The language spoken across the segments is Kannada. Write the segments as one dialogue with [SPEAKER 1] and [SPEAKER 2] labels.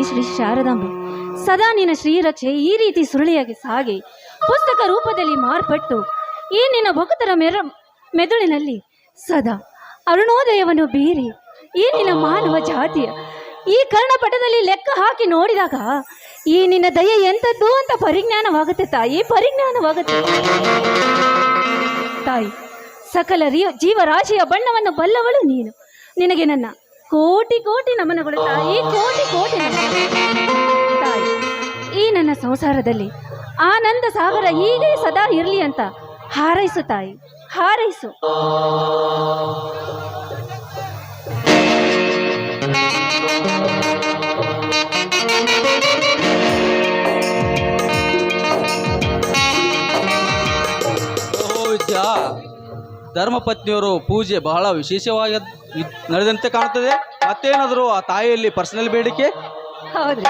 [SPEAKER 1] ಶ್ರೀ ಶಾರದಾಂಬೆ, ಸದಾ ನಿನ್ನ ಶ್ರೀರಕ್ಷೆ ಈ ರೀತಿ ಸುರುಳಿಯಾಗಿ ಸಾಗಿ ಪುಸ್ತಕ ರೂಪದಲ್ಲಿ ಮಾರ್ಪಟ್ಟು ಈ ನಿನ್ನ ಭಕ್ತರ ಮೆದುಳಿನಲ್ಲಿ ಸದಾ ಅರುಣೋದಯವನ್ನು ಬೀರಿ ಈ ನಿನ್ನ ಮಾನವ ಜಾತಿಯ ಈ ಕರ್ಣಪಟದಲ್ಲಿ ಲೆಕ್ಕ ಹಾಕಿ ನೋಡಿದಾಗ ಈ ನಿನ್ನ ದಯೆ ಎಂಥದ್ದು ಅಂತ ಪರಿಜ್ಞಾನವಾಗುತ್ತೆ ತಾಯಿ, ಪರಿಜ್ಞಾನವಾಗುತ್ತೆ ತಾಯಿ. ಸಕಲ ಜೀವರಾಶಿಯ ಬಣ್ಣವನ್ನು ಬಲ್ಲವಳು ನೀನು. ನಿನಗೆ ನನ್ನ ಕೋಟಿ ಕೋಟಿ ನಮನಗಳು ತಾಯಿ, ಕೋಟಿ ಕೋಟಿ ತಾಯಿ. ಈ ನನ್ನ ಸಂಸಾರದಲ್ಲಿ ಆನಂದ ಸಾಗರ ಹೀಗೆ ಸದಾ ಇರಲಿ ಅಂತ ಹಾರೈಸು ತಾಯಿ, ಹಾರೈಸು.
[SPEAKER 2] ಧರ್ಮಪತ್ನಿಯವರು ಪೂಜೆ ಬಹಳ ವಿಶೇಷವಾಗಿ ನಡೆದಂತೆ ಕಾಣುತ್ತದೆ. ಮತ್ತೇನಾದರೂ ಆ ತಾಯಿಯಲ್ಲಿ ಪರ್ಸನಲ್ ಬೇಡಿಕೆ?
[SPEAKER 1] ಹೌದ್ರಿ,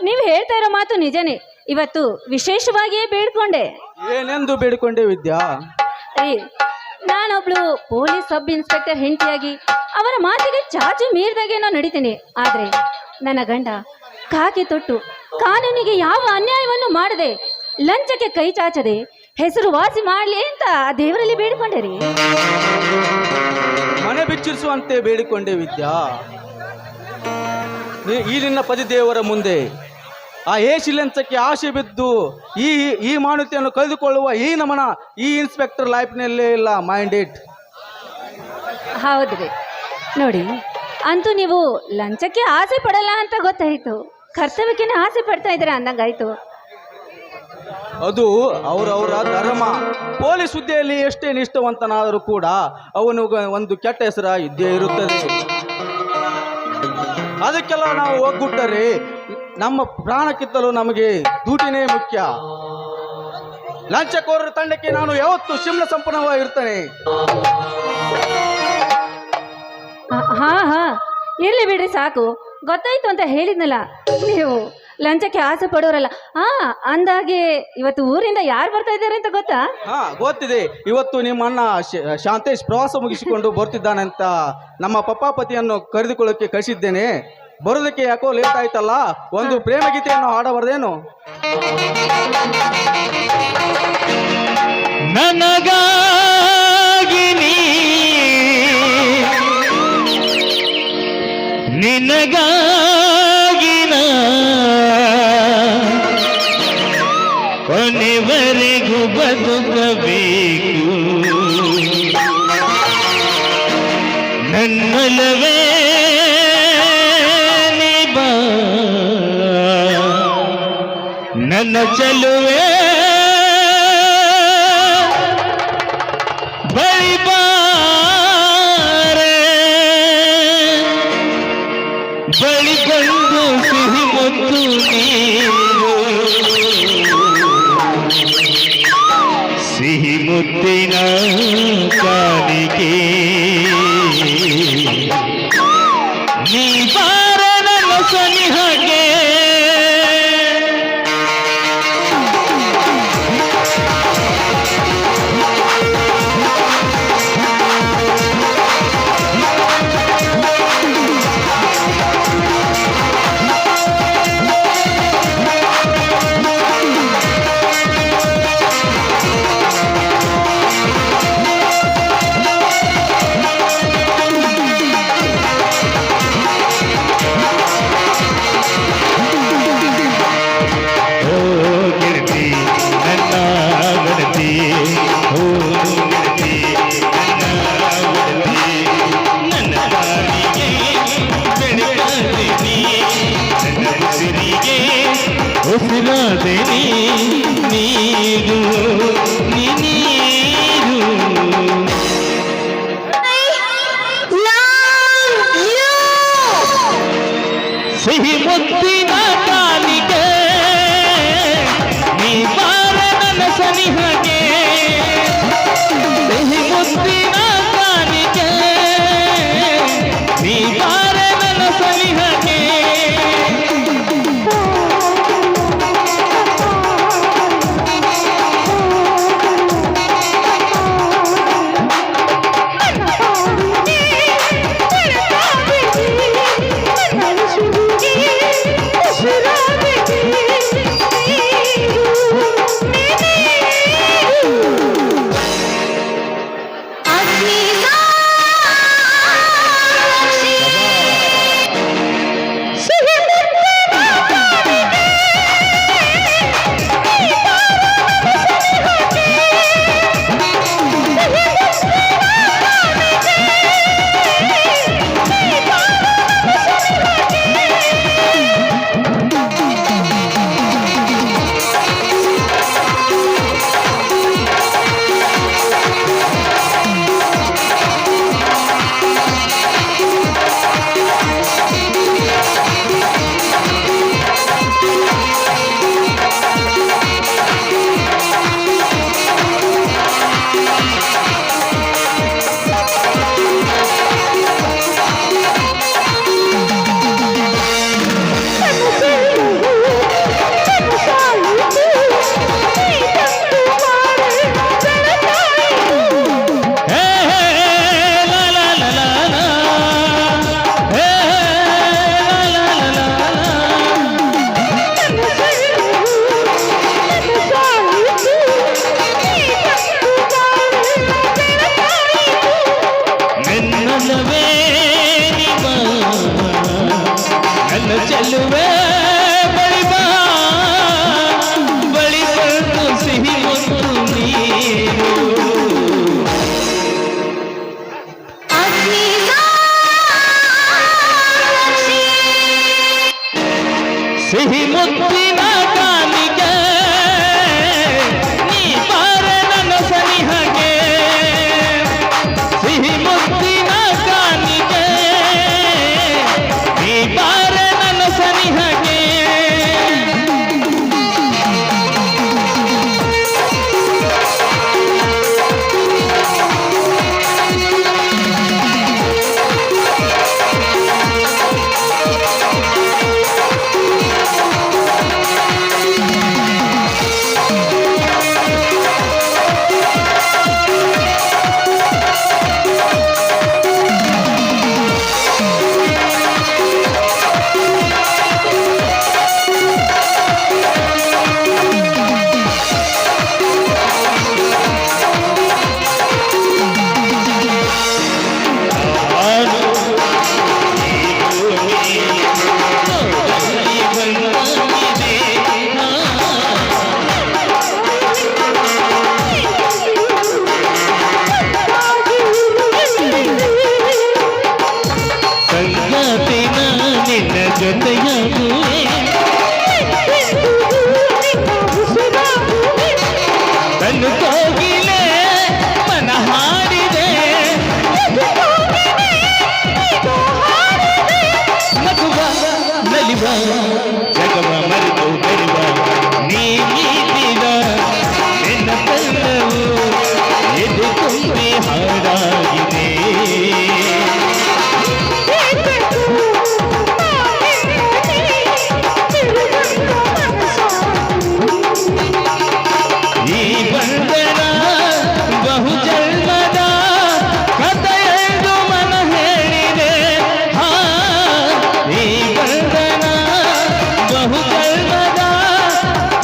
[SPEAKER 1] ನೀವು ಹೇಳ್ತಾ ಇರೋ ಮಾತು ನಿಜನೇ. ಇವತ್ತು ವಿಶೇಷವಾಗಿಯೇ ಬೇಡ್ಕೊಂಡೆ.
[SPEAKER 2] ಏನೆಂದು ಬೇಡಿಕೊಂಡೆ ವಿದ್ಯಾ?
[SPEAKER 1] ನಾನೊಬ್ಳು ಪೊಲೀಸ್ ಸಬ್ ಇನ್ಸ್ಪೆಕ್ಟರ್ ಹೆಂಡತಿಯಾಗಿ ಅವರ ಮಾತಿಗೆ ಚಾಚು ಮೀರಿದಾಗೇನೋ ನಡೀತೀನಿ. ಆದರೆ ನನ್ನ ಗಂಡ ಕಾಕಿ ತೊಟ್ಟು ಕಾನೂನಿಗೆ ಯಾವ ಅನ್ಯಾಯವನ್ನು ಮಾಡದೆ, ಲಂಚಕ್ಕೆ ಕೈ ಚಾಚದೆ ಹೆಸರು ವಾಸಿ ಮಾಡಲಿ ಅಂತ ದೇವರಲ್ಲಿ ಬೇಡಿಕೊಂಡೆ ರೀ.
[SPEAKER 2] ಮನೆ ಬಿಚ್ಚಿರಿಸುವಂತೆ ಬೇಡಿಕೊಂಡೆ ವಿದ್ಯಾ. ಈ ನಿನ್ನ ಪತಿ ದೇವರ ಮುಂದೆ ಆ ಏಸಿ ಲಂಚಕ್ಕೆ ಆಸೆ ಬಿದ್ದು ಈ ಈ ಮಾನ್ಯತೆಯನ್ನು ಕಳೆದುಕೊಳ್ಳುವ ಈ ನಮನ ಈ ಇನ್ಸ್ಪೆಕ್ಟರ್ ಲೈಫ್ನಲ್ಲೇ ಇಲ್ಲ. Mind it.
[SPEAKER 1] ಹೌದ್ರಿ, ನೋಡಿ ಅಂತೂ ನೀವು ಲಂಚಕ್ಕೆ ಆಸೆ ಪಡಲ್ಲ ಅಂತ ಗೊತ್ತಾಯ್ತು, ಕರ್ತವ್ಯಕ್ಕೆ ಆಸೆ ಪಡ್ತಾ ಇದ್ದೀರಾ ಅಂದಂಗಾಯ್ತು.
[SPEAKER 2] ಅದು ಅವರವರ ಧರ್ಮ. ಪೊಲೀಸ್ ಹುದ್ದೆಯಲ್ಲಿ ಎಷ್ಟೇ ನಿಷ್ಠವಂತನಾದರೂ ಕೂಡ ಅವನು ಒಂದು ಕೆಟ್ಟ ಹೆಸರ ಇದ್ದೇ ಇರುತ್ತದೆ. ಅದಕ್ಕೆಲ್ಲ ನಾವು ಒಗ್ಗುಟ್ಟರೆ ನಮ್ಮ ಪ್ರಾಣಕ್ಕಿಂತಲೂ ನಮಗೆ ಡ್ಯೂಟಿನೇ ಮುಖ್ಯ. ಲಂಚಕೋರರ ತಂಡಕ್ಕೆ ನಾನು ಯಾವತ್ತೂ ಶಿಮ್ಲ ಸಂಪನ್ನವಾಗಿರ್ತೇನೆ.
[SPEAKER 1] ಹಾ ಹಾ ಇರ್ಲಿ ಬಿಡ್ರಿ, ಸಾಕು ಗೊತ್ತಾಯ್ತು ಅಂತ ಹೇಳಿದ್ನಲ್ಲ. ನೀವು ಲಂಚಕ್ಕೆ ಆಸೆ ಪಡೋರಲ್ಲ. ಅಂದಾಗೆ ಇವತ್ತು ಊರಿಂದ ಯಾರು ಬರ್ತಾ ಇದ್ದಾರೆ ಅಂತ ಗೊತ್ತಾ?
[SPEAKER 2] ಗೊತ್ತಿದೆ. ಇವತ್ತು ನಿಮ್ಮ ಅಣ್ಣ ಶಾಂತೇಶ್ ಪ್ರವಾಸ ಮುಗಿಸಿಕೊಂಡು ಬರ್ತಿದ್ದಾನಂತ ನಮ್ಮ ಪಪ್ಪಾಪತಿಯನ್ನು ಕರೆದುಕೊಳ್ಳೋಕೆ ಕಳಿಸಿದ್ದೇನೆ. ಬರೋದಕ್ಕೆ ಯಾಕೋ ಲೇಟ್ ಆಯ್ತಲ್ಲ, ಒಂದು ಪ್ರೇಮ ಗೀತೆಯನ್ನು ಹಾಡಬಾರ್ದೇನು?
[SPEAKER 3] ನಿನಗಾಗಿನ ಕೊನೆವರೆಗೂ ಬದುಕಬೇಕು ನನ್ನಲವೇ ನಿಬಾ ನನ್ನ ಚಲುವೆ ಬಳಿಗೊಂಡು ಸಿಹಿ ಮುತ್ತು ನೀರು ಸಿಹಿ ಮುತ್ತಿನ ಕಾಲಿಗೆ ನೀ ಬಾರ ನನ್ನ ಸನಿಹಗೆ ಉಸಿರಾದೆನಿ ನೀರು ನೀರು ಸಿಹಿ ಮುತ್ತಿನ ಕಾಲಿಗೆ ನೀ ಬಾರ ನನ್ನ ಸನಿಹಗೆ ಸಿಹಿ ಮುತ್ತಿನ ಕಾಲಿಗೆ ನೀ ಬಾರ ನನ್ನ ಸನಿಹಗೆ ಸಿಹಿ ಮುತ್ತಿನ ಕಾಣಿಕೆ ನೀ ಬಾರೆ ನನ್ನ ಸನಿಹಗೆ ಸಿಹಿ ಮುತ್ತಿನ ಕಾಣಿಕೆ ನೀ ಬಾರೆ ನನ್ನ ಸನಿಹಗೆ ಸಂಗಾತಿನ ನಿನ್ನ ಜೊತೆಯಾಗುವೆ ತನ್ನ ಕೋಗಿಲೆ ಮನ ಹಾಡಿದೆ ನಗುವ ನಲಿವ ಜಗವ ಮರೆತು ಬರುವ ನೀ ನೀಡಿದ ನಿನ್ನ ಕಲ್ಲವು ಎದೆ ತುಂಬಿ ಹಾಡಾಗಿದೆ ಈ ಬಂಧನ ಬಹು ಜನ್ಮದ ಕಥೆಯೆಂದು ಮನ ಹೇಳಿದೆ ಹಾ ಈ ಬಂಧನ ಬಹು ಜನ್ಮದ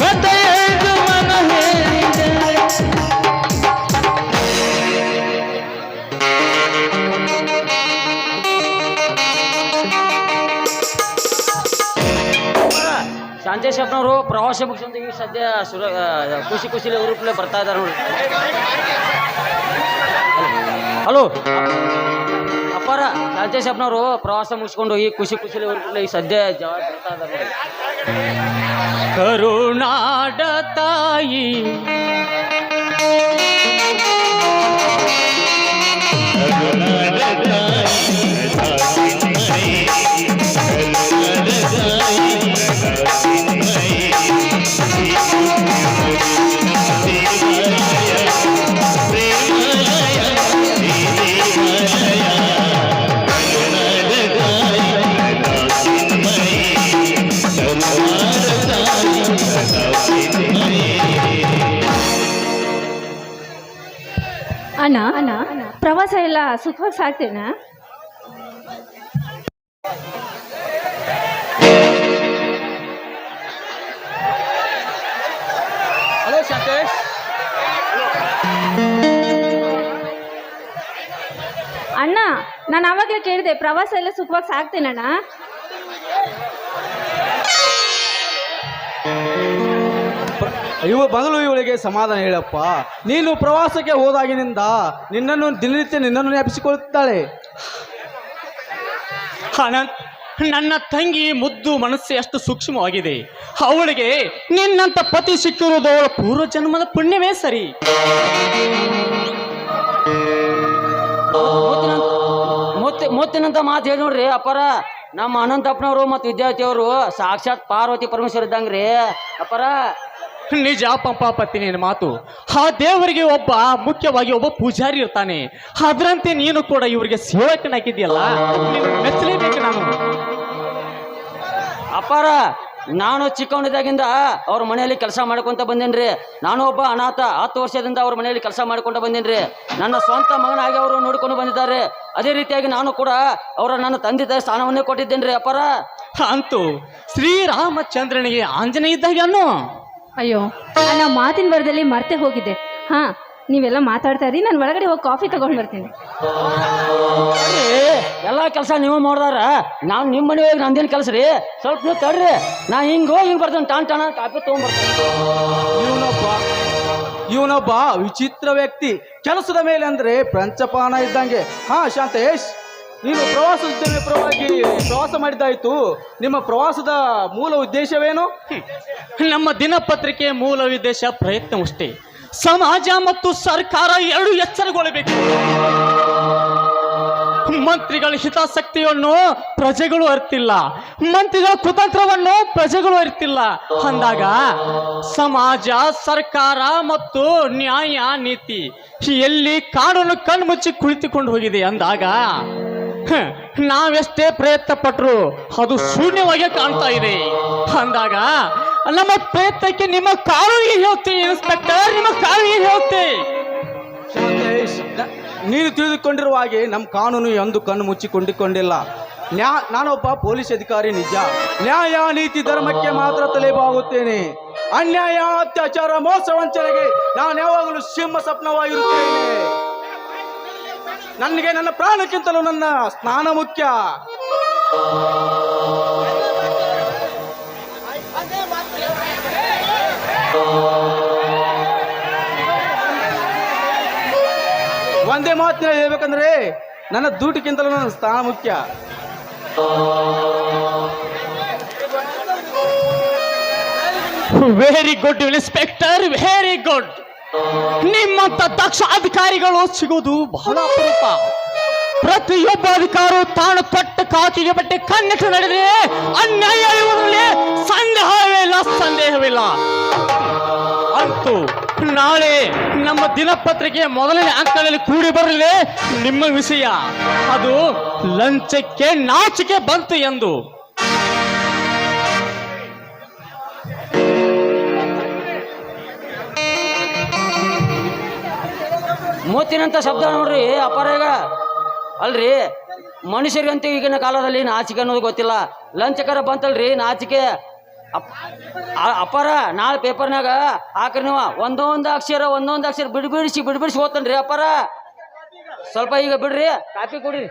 [SPEAKER 3] ಕಥೆಯೆಂದು ಮನ ಹೇಳಿದೆ
[SPEAKER 4] ಶಾಂತೇಶಪ್ಪನವರು ಪ್ರವಾಸ ಮುಗಿಸ್ಕೊಂಡು ಈಗ ಸದ್ಯ ಖುಷಿ ಖುಷಿಲಿ ರೂಪಲೆ ಬರ್ತಾ ಇದ್ದಾರೆ ನೋಡಿ. ಹಲೋ ಅಪ್ಪಾರ, ಶಾಂತೇಶಪ್ಪನವರು ಪ್ರವಾಸ ಮುಗಿಸ್ಕೊಂಡು ಈ ಖುಷಿ ಖುಷಿಲಿ ರೂಪಲೆ ಈಗ ಸದ್ಯ ಜವಾಬ್ ಬರ್ತಾ ಇದ್ದಾರೆ ನೋಡಿ.
[SPEAKER 3] ಕರುನಾಡ ತಾಯಿ
[SPEAKER 1] ಅಣ್ಣ ಪ್ರವಾಸ ಎಲ್ಲ ಸುಖವಾಗಿ ಸಾಕ್ತೇನಾ?
[SPEAKER 2] ಹಲೋ ಶಾಂತೇಶ್.
[SPEAKER 1] ಅಣ್ಣ, ನಾನು ಆವಾಗಲೇ ಕೇಳಿದೆ ಪ್ರವಾಸ ಎಲ್ಲ ಸುಖವಾಗಿ ಸಾಕ್ತೇನಣ್ಣ?
[SPEAKER 2] ಮೊದಲು ಇವಳಿಗೆ ಸಮಾಧಾನ ಹೇಳಪ್ಪ. ನೀನು ಪ್ರವಾಸಕ್ಕೆ ಹೋದಾಗಿನಿಂದ ದಿನನಿತ್ಯ ನಿನ್ನನ್ನು ನೆನಪಿಸಿಕೊಳ್ಳುತ್ತಾಳೆ.
[SPEAKER 3] ಅನಂತ್, ನನ್ನ ತಂಗಿ ಮುದ್ದು ಮನಸ್ಸು ಎಷ್ಟು ಸೂಕ್ಷ್ಮವಾಗಿದೆ. ಅವಳಿಗೆ ನಿನ್ನಂತ ಪತಿ ಸಿಕ್ಕಿರುವುದು ಅವಳ ಪೂರ್ವ ಜನ್ಮದ ಪುಣ್ಯವೇ ಸರಿ.
[SPEAKER 4] ಮುತ್ತಿನಂತ ಮಾತು ಹೇಳಿ ನೋಡ್ರಿ ಅಪ್ಪಾರ. ನಮ್ಮ ಅನಂತಪ್ಪನವರು ಮತ್ತು ವಿದ್ಯಾರ್ಥಿಯವರು ಸಾಕ್ಷಾತ್ ಪಾರ್ವತಿ ಪರಮೇಶ್ವರ ಇದ್ದಂಗ್ರಿ ಅಪ್ಪಾರ.
[SPEAKER 3] ನಿಜ ಪಂಪಾಪತಿ ನಿನ್ನ ಮಾತು. ಆ ದೇವರಿಗೆ ಮುಖ್ಯವಾಗಿ ಒಬ್ಬ ಪೂಜಾರಿ ಇರ್ತಾನೆ. ಅದರಂತೆ ನೀನು ಕೂಡ ಇವರಿಗೆ ಸೇವಕನಾಗಿದೆಯಲ್ಲ, ಮೆಚ್ಚಲೇಬೇಕು ನಾನು.
[SPEAKER 4] ಅಪ್ಪಾರ, ನಾನು ಚಿಕ್ಕವನಿದ್ದಾಗಿಂದ ಅವ್ರ ಮನೆಯಲ್ಲಿ ಕೆಲಸ ಮಾಡ್ಕೊಂತ ಬಂದೇನ್ರಿ. ನಾನು ಒಬ್ಬ ಅನಾಥ. 10 ವರ್ಷದಿಂದ ಅವ್ರ ಮನೆಯಲ್ಲಿ ಕೆಲಸ ಮಾಡ್ಕೊಂಡು ಬಂದೇನ್ರಿ. ನನ್ನ ಸ್ವಂತ ಮಗನಾಗಿ ಅವರು ನೋಡ್ಕೊಂಡು ಬಂದಿದ್ದಾರೆ. ಅದೇ ರೀತಿಯಾಗಿ ನಾನು ಕೂಡ ನನ್ನ ತಂದೆ ತಾಯಿ ಸ್ಥಾನವನ್ನೇ ಕೊಟ್ಟಿದ್ದೇನ್ರಿ ಅಪ್ಪಾರ.
[SPEAKER 3] ಅಂತೂ ಶ್ರೀರಾಮಚಂದ್ರನಿಗೆ ಆಂಜನೇಯ ಇದ್ದಾಗ ಅನ್ನೋ.
[SPEAKER 1] ಅಯ್ಯೋ, ನಾನು ಮಾತಿನ ಬರದಲ್ಲಿ ಮರ್ತೆ ಹೋಗಿದ್ದೆ. ಹಾ, ನೀವೆಲ್ಲ ಮಾತಾಡ್ತಾ ಇರಿ, ನಾನು ಒಳಗಡೆ ಹೋಗಿ ಕಾಫಿ ತಗೊಂಡು ಬರ್ತೀನಿ.
[SPEAKER 4] ಎಲ್ಲ ಕೆಲಸ ನೀವು ಮಾಡ್ದಾರ, ನಾನು ನಿಮ್ಮ ಮನೆ ಹೋಗಿ ನಂದೇನು ಕೆಲಸ ರೀ? ಸ್ವಲ್ಪ ನೀವು ತಡ್ರಿ, ನಾ ಹಿಂಗೆ ಬರ್ತೇನೆ. ಟಾಣ ಕಾಫಿ ತೊಗೊಂಡ್ಬರ್ತೇನೆ.
[SPEAKER 2] ಇವನೊಬ್ಬ ವಿಚಿತ್ರ ವ್ಯಕ್ತಿ. ಕೆಲಸದ ಮೇಲೆ ಅಂದ್ರೆ ಪಂಚಪಾನ ಇದ್ದಂಗೆ. ಹಾ ಶಾಂತೇಶ್, ನೀನು ಪ್ರವಾಸೋದ್ಯಮ ಪರವಾಗಿ ಪ್ರವಾಸ ಮಾಡಿದ್ದಾಯ್ತು. ನಿಮ್ಮ ಪ್ರವಾಸದ ಮೂಲ ಉದ್ದೇಶವೇನು?
[SPEAKER 3] ನಮ್ಮ ದಿನಪತ್ರಿಕೆಯ ಮೂಲ ಉದ್ದೇಶ ಪ್ರಯತ್ನವಷ್ಟೇ. ಸಮಾಜ ಮತ್ತು ಸರ್ಕಾರ ಎರಡು ಎಚ್ಚರಗೊಳ್ಳಬೇಕು. ಮಂತ್ರಿಗಳ ಹಿತಾಸಕ್ತಿಯನ್ನು ಪ್ರಜೆಗಳು ಅರಿತಿಲ್ಲ, ಮಂತ್ರಿಗಳ ಕುತಂತ್ರವನ್ನು ಪ್ರಜೆಗಳು ಅರಿತಿಲ್ಲ. ಅಂದಾಗ ಸಮಾಜ, ಸರ್ಕಾರ ಮತ್ತು ನ್ಯಾಯ ನೀತಿ ಎಲ್ಲಿ ಕಾನೂನು ಕಣ್ಮುಚ್ಚಿ ಕುಳಿತುಕೊಂಡು ಹೋಗಿದೆ ಅಂದಾಗ ನಾವೆಷ್ಟೇ ಪ್ರಯತ್ನ ಪಟ್ಟರು ಅದು ಶೂನ್ಯವಾಗಿ ಕಾಣ್ತಾ ಇದೆ. ಅಂದಾಗ ನಮ್ಮ ಪ್ರಯತ್ನಕ್ಕೆ ನಿಮ್ಮ ಕಾನೂನಿಗೆ ಹೇಳ್ತೀವಿ ಇನ್ಸ್ಪೆಕ್ಟರ್, ನಿಮ್ಮ ಕಾನೂನಿಗೆ ಹೇಳ್ತೀವಿ.
[SPEAKER 2] ಶಾಂತೇಶ್, ನೀನು ತಿಳಿದುಕೊಂಡಿರುವ ಹಾಗೆ ನಮ್ಮ ಕಾನೂನು ಎಂದು ಕಣ್ಣು ಮುಚ್ಚಿಕೊಂಡಿಲ್ಲ. ನಾನೊಬ್ಬ ಪೊಲೀಸ್ ಅಧಿಕಾರಿ ನಿಜ. ನ್ಯಾಯ ನೀತಿ ಧರ್ಮಕ್ಕೆ ಮಾತ್ರ ತಲೆಬಾಗುತ್ತೇನೆ. ಅನ್ಯಾಯ, ಅತ್ಯಾಚಾರ, ಮೋಸ, ವಂಚನೆಗೆ ನಾನು ಯಾವಾಗಲೂ ಸಿಂಹ ಸ್ವಪ್ನವಾಗಿರುತ್ತೇನೆ. ನನಗೆ ನನ್ನ ಪ್ರಾಣಕ್ಕಿಂತಲೂ ನನ್ನ ಸ್ನಾನ ಮುಖ್ಯ. ಒಂದೇ ಮಾತಿನ ಹೇಳ್ಬೇಕಂದ್ರೆ ನನ್ನ ಡ್ಯೂಟಿಗಿಂತಲೂ ನನ್ನ ಸ್ಥಾನ ಮುಖ್ಯ.
[SPEAKER 3] Very good inspector, very good. ನಿಮ್ಮಂತ ದಕ್ಷ ಅಧಿಕಾರಿಗಳು ಸಿಗೋದು ಬಹಳ ಅಪರೂಪ. ಪ್ರತಿಯೊಬ್ಬ ಅಧಿಕಾರಿಯು ತಾನು ತೊಟ್ಟ ಕಾಕಿಗೆ ಬಟ್ಟೆ ಕಣ್ಣಿಟ್ಟು ನಡೆದರೆ ಅನ್ಯಾಯ ಇರುವುದರಲ್ಲಿ ಸಂದೇಹವಿಲ್ಲ. ಅಂತೂ ನಾಳೆ ನಮ್ಮ ದಿನಪತ್ರಿಕೆಯ ಮೊದಲನೇ ಅಂಕದಲ್ಲಿ ಕೂಡಿ ಬರಲಿದೆ ನಿಮ್ಮ ವಿಷಯ. ಅದು ಲಂಚಕ್ಕೆ ನಾಚಿಕೆ ಬಂತು ಎಂದು.
[SPEAKER 4] ಮೂತಿನಂತ ಶಬ್ದ ನೋಡ್ರಿ ಅಪಾರಾಗ. ಅಲ್ರಿ ಮನುಷ್ಯರಿಗಂತೂ ಈಗಿನ ಕಾಲದಲ್ಲಿ ನಾಚಿಕೆ ಅನ್ನೋದು ಗೊತ್ತಿಲ್ಲ. ಲಂಚಕರ ಬಂತಲ್ರಿ ನಾಚಿಕೆ. ಅಪಾರ ನಾಳೆ ಪೇಪರ್ನಾಗ ಹಾಕ್ರಿ ನೀವು ಒಂದೊಂದು ಅಕ್ಷರ ಬಿಡಿಬಿಡಿಸಿ ಓದ್ತನ್ರಿ ಅಪಾರ. ಸ್ವಲ್ಪ ಈಗ ಬಿಡ್ರಿ, ಕಾಪಿ ಕೊಡ್ರಿ.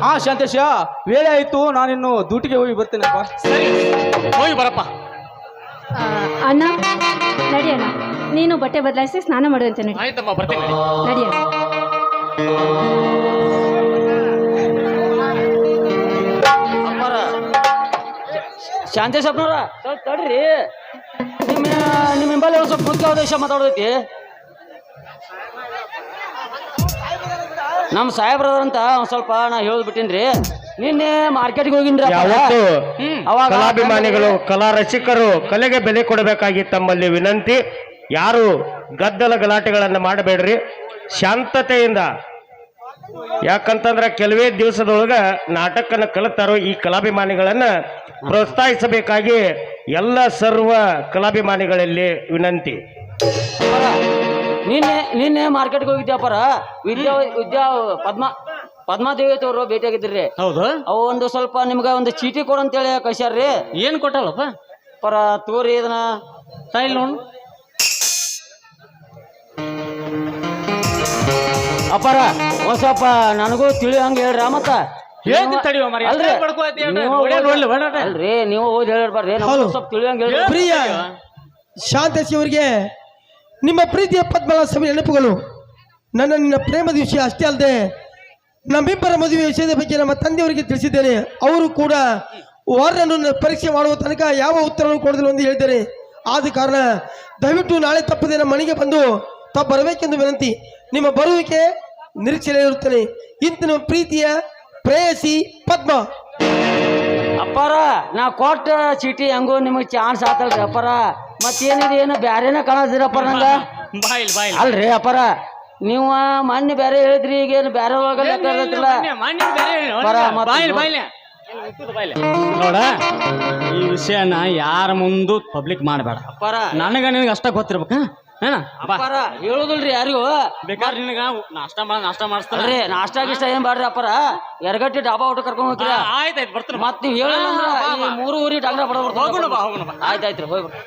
[SPEAKER 2] ಹಾ ಶಾಂತೇಶ, ವೇಳೆ ಆಯ್ತು, ನಾನಿನ್ನು ಡ್ಯೂಟಿಗೆ ಹೋಗಿ ಬರ್ತೇನಪ್ಪ.
[SPEAKER 3] ಸರಿ, ಹೋಗಿ ಬರಪ್ಪ.
[SPEAKER 1] ಅಣ್ಣ ನಡಿಯಣ್ಣ, ನೀನು ಬಟ್ಟೆ ಬದಲಾಯಿಸಿ ಸ್ನಾನ ಮಾಡುವಂತೆ ನಡಿ.
[SPEAKER 3] ಆಯ್ತಮ್ಮ, ಬರ್ತೀನಿ.
[SPEAKER 1] ನಡಿಯಣ್ಣ.
[SPEAKER 4] ಶಾಂತೇಶಪ್ಪನವ್ರ ಸ್ವಲ್ಪ ತಡ್ರಿ. ನಿಮ್ಮ ಹಿಂಬಲ್ಲಿ ಒಂದು ಸ್ವಲ್ಪ ಮುಖ್ಯ ಉದ್ದೇಶ ಮಾತಾಡೋದೈತಿ. ನಮ್ಮ ಸಾಹೇಬ್ರದಂತ ಒಂದು ಸ್ವಲ್ಪ ನಾ ಹೇಳಿದ್ಬಿಟ್ಟಿನ್ರಿ. ನಿನ್ನೆ ಮಾರ್ಕೆಟ್ಗೆ ಹೋಗಿನ್ರಿ.
[SPEAKER 5] ಯಾವತ್ತು
[SPEAKER 4] ಅವಾಗ
[SPEAKER 5] ಕಲಾಭಿಮಾನಿಗಳು, ಕಲಾ ರಸಿಕರು ಕಲೆಗೆ ಬೆಲೆ ಕೊಡಬೇಕಾಗಿ ತಮ್ಮಲ್ಲಿ ವಿನಂತಿ. ಯಾರು ಗದ್ದಲ ಗಲಾಟೆಗಳನ್ನು ಮಾಡಬೇಡ್ರಿ, ಶಾಂತತೆಯಿಂದ. ಯಾಕಂತಂದ್ರೆ ಕೆಲವೇ ದಿವಸದೊಳಗ ನಾಟಕನ ಕಲಿತಾರೋ ಈ ಕಲಾಭಿಮಾನಿಗಳನ್ನ ಪ್ರೋತ್ಸಾಹಿಸಬೇಕಾಗಿ ಎಲ್ಲ ಸರ್ವ ಕಲಾಭಿಮಾನಿಗಳಲ್ಲಿ ವಿನಂತಿ.
[SPEAKER 4] ನಿನ್ನೆ ಮಾರ್ಕೆಟ್ಗೆ ಹೋಗಿದ್ಯಪ್ಪರ. ವಿದ್ಯಾ ಪದ್ಮಾದೇವಿ ಅವರು ಭೇಟಿಯಾಗಿದ್ರಿ.
[SPEAKER 3] ಹೌದು,
[SPEAKER 4] ಅವು ಒಂದು ಸ್ವಲ್ಪ ನಿಮ್ಗೆ ಒಂದು ಚೀಟಿ ಕೊಡಂತೇಳಿ ಕಳ್ಸ್ಯಾರ್ರಿ.
[SPEAKER 3] ಏನ್ ಕೊಟ್ಟಲ್ಲಪ್ಪ?
[SPEAKER 4] ಪರ ತೋರಿ ಇದನ್ನ
[SPEAKER 3] ತಾಯಿಲ್ ನೋಡು.
[SPEAKER 4] ಅಪ್ಪಾರ ಒಂದ್ ಸ್ವಲ್ಪ ನನಗೂ ತಿಳಿ ಹಂಗ ಹೇಳ್ರ. ಮತ್ತ ಅಲ್ರಿ ನೀವು ಓದಿ ಹೇಳ್ಬಾರ್ರಿ, ಸ್ವಲ್ಪ ತಿಳಿ ಹಂಗ ಹೇಳ್ರಿ.
[SPEAKER 6] ಪ್ರಿಯ ಶಾಂತೇಶ್ ಅವರಿಗೆ ನಿಮ್ಮ ಪ್ರೀತಿಯ ಪದ್ಮನಾಭ ನೆನಪುಗಳು. ನಿನ್ನ ಪ್ರೇಮದ ವಿಷಯ ಅಷ್ಟೇ ಅಲ್ಲದೆ ನಮ್ಮಿಬ್ಬರ ಮದುವೆ ವಿಷಯದ ಬಗ್ಗೆ ನಮ್ಮ ತಂದೆಯವರಿಗೆ ತಿಳಿಸಿದ್ದೇನೆ. ಅವರು ಕೂಡ ವಾರನ್ನು ಪರೀಕ್ಷೆ ಮಾಡುವ ತನಕ ಯಾವ ಉತ್ತರವನ್ನು ಕೊಡೋದಿಲ್ಲ ಎಂದು ಹೇಳಿದ್ದಾರೆ. ಆದ ಕಾರಣ ದಯವಿಟ್ಟು ನಾಳೆ ತಪ್ಪದೆ ನಮ್ಮ ಮನೆಗೆ ಬಂದು ತಾವು ಬರಬೇಕೆಂದು ವಿನಂತಿ. ನಿಮ್ಮ ಬರುವಿಕೆ ನಿರೀಕ್ಷೆಯಲ್ಲಿ ಇರುತ್ತೇನೆ. ಇಂಥ ನಮ್ಮ ಪ್ರೀತಿಯ ಪ್ರೇಯಸಿ ಪದ್ಮ.
[SPEAKER 4] ಅಪ್ಪಾರ ನಾ ಕೊಟ್ಟ ಚೀಟಿ ಹಂಗೋ ನಿಮಗೆ ಚಾನ್ಸ್ ಆತಲ್ರಿ ಅಪ್ಪಾರ. ಮತ್ತೇನಿದೆ ಏನು ಬ್ಯಾರೇನ ಕಾಣದಿರಪ್ಪ ನಂಗ. ಅಲ್ರಿ ಅಪ್ಪಾರ, ನೀವು ಮೊನ್ನೆ ಬೇರೆ ಹೇಳಿದ್ರಿ, ಈಗೇನು ಬೇರೆ
[SPEAKER 3] ನೋಡ, ಈ ವಿಷಯನ ಯಾರ ಮುಂದೂ ಪಬ್ಲಿಕ್ ಮಾಡಬೇಡ. ನಿನಗೆ ಅಷ್ಟ ಗೊತ್ತಿರ್ಬೇಕ.
[SPEAKER 4] ಹೇಳುದಿಲ್ರಿ ಯಾರಿಗೂ.
[SPEAKER 3] ಬೇಕಾದ್ರೆ ನಿನಗ ನಾಷ್ಟ ಮಾಡಿಸ್ತಾರ್ರಿ.
[SPEAKER 4] ನಾಷ್ಟ ಗಿಷ್ಟ ಏನ್ ಬ್ಯಾಡ್ರಿ ಅಪ್ಪಾರ. ಎರಗಟ್ಟಿ ಡಾಬಾ ಊಟ ಕರ್ಕೊಂಡ್ ಹೋಗ್ತೀರ.
[SPEAKER 3] ಆಯ್ತಾಯ್ತು, ಬರ್ತೀನಿ.
[SPEAKER 4] ಮತ್ ನೀವು ಹೇಳಿಲ್ಲ 3 ಊರಿ ಡಾಂಗ್ರ ಬಡ. ಆಯ್ತಾಯ್ತ್ರಿ, ಹೋಗ್ಬಿಡ್ರಿ.